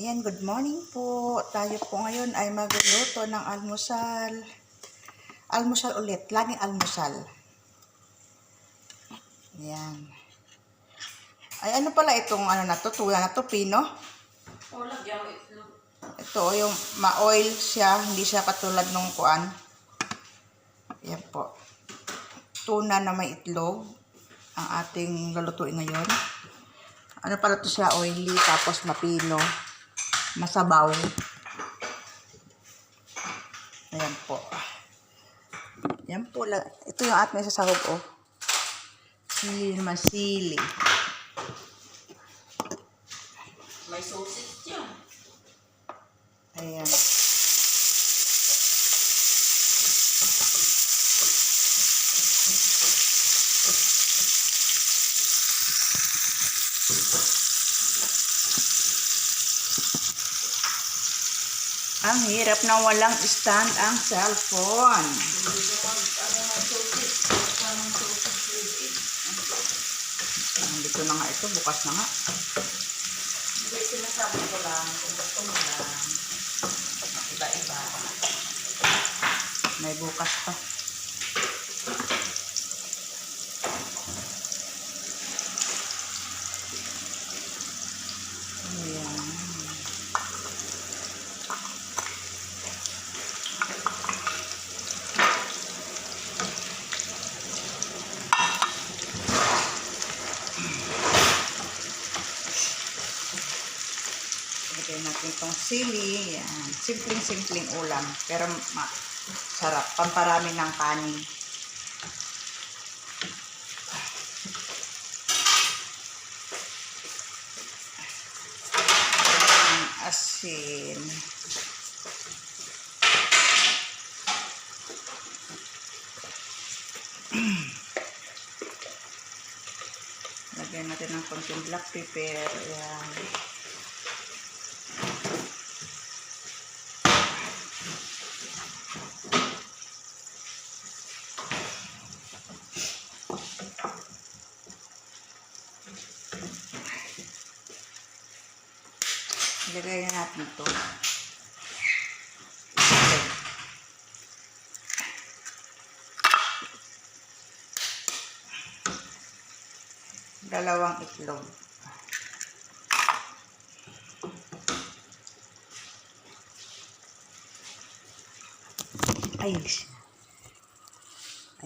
Ayan, good morning po. Tayo po ngayon ay magluluto ng almusal. Almusal ulit. Laging almusal. Ayan. Ay, ano pala itong ano na to? Tuna na to, pino? Ito, yung ma-oil siya. Hindi siya katulad nung kuan. Ayan po. Tuna na may itlog. Ang ating lulutuin ngayon. Ano pala to siya? Oily. Tapos mapino. Masabaw. Ayan po. Yan po. Ito yung ating sasahog, oh. Sili naman, sili. May sausage yan. Ayan. Ang hirap na walang stand ang cellphone. Dito na nga ito, bukas na nga. Hindi, sinasabi ko lang kung gusto mo lang. Iba-iba. May bukas pa. Ayan. Lagay natin itong sili. Yan. Simpleng-simpleng ulam. Pero sarap. Pamparami ng kanin. Asin. Lagyan natin ng konting black pepper. Ayan. Ilagay natin ito. Dalawang itlog. Ayos.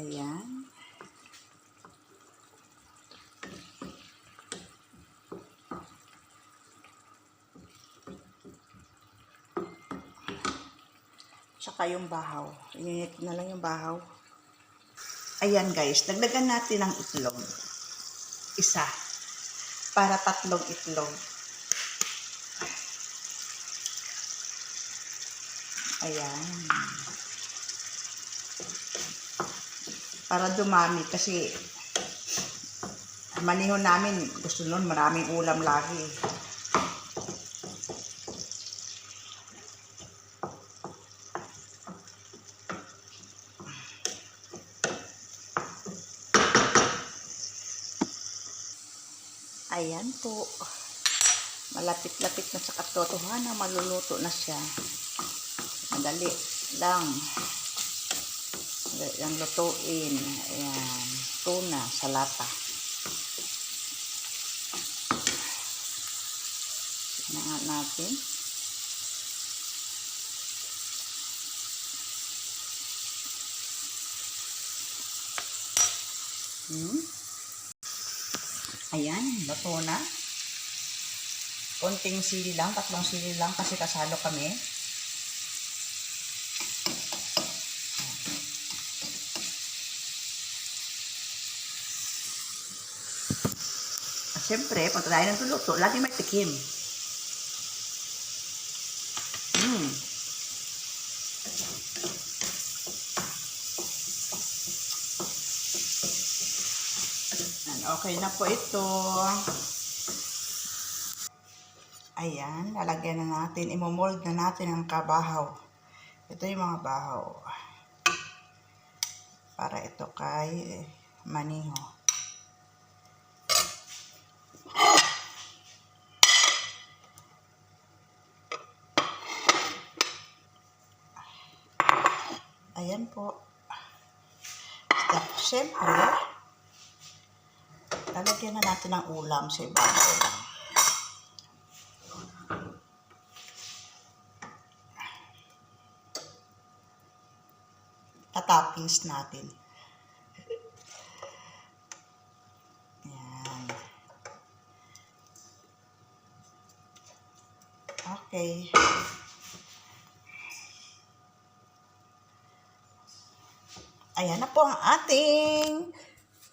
Ayan. Tsaka yung bahaw. Init na lang yung bahaw. Ayan guys, dagdagan natin ng itlog. Isa. Para 3 itlog. Ayan. Para dumami kasi maniho namin gusto nun maraming ulam lagi. Ayan po. Malapit-lapit na sa katotohanan, maluluto na siya. Madali lang. Ang lutuin. Ayan. Tuna sa lata. Tignan natin. Ayan, luto na. Konting sili lang, 3 sili lang kasi kasalo kami. Siyempre, pag tayo nagluluto, lagi may tikim. Okay na po ito. Ayan, lalagyan na natin. Imomold na natin ang kabahaw. Ito yung mga bahaw. Para ito kay maniho. Ayan po. Siyempre, lalagyan na natin ng ulam sa ibabaw lang. Toppings natin. Ayan. Okay. Ayan na po ang ating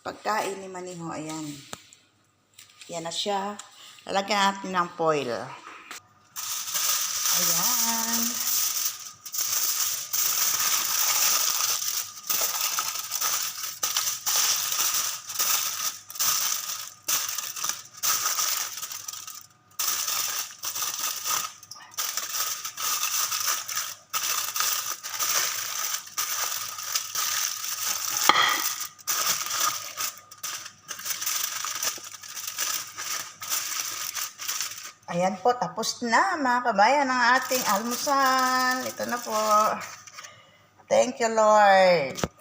pagkain ni Maniho. Ayan. Yan na siya. Lalagyan natin ng foil. Ayan. Ayan po, tapos na mga kabayan ang ating almusal. Ito na po. Thank you, Lord.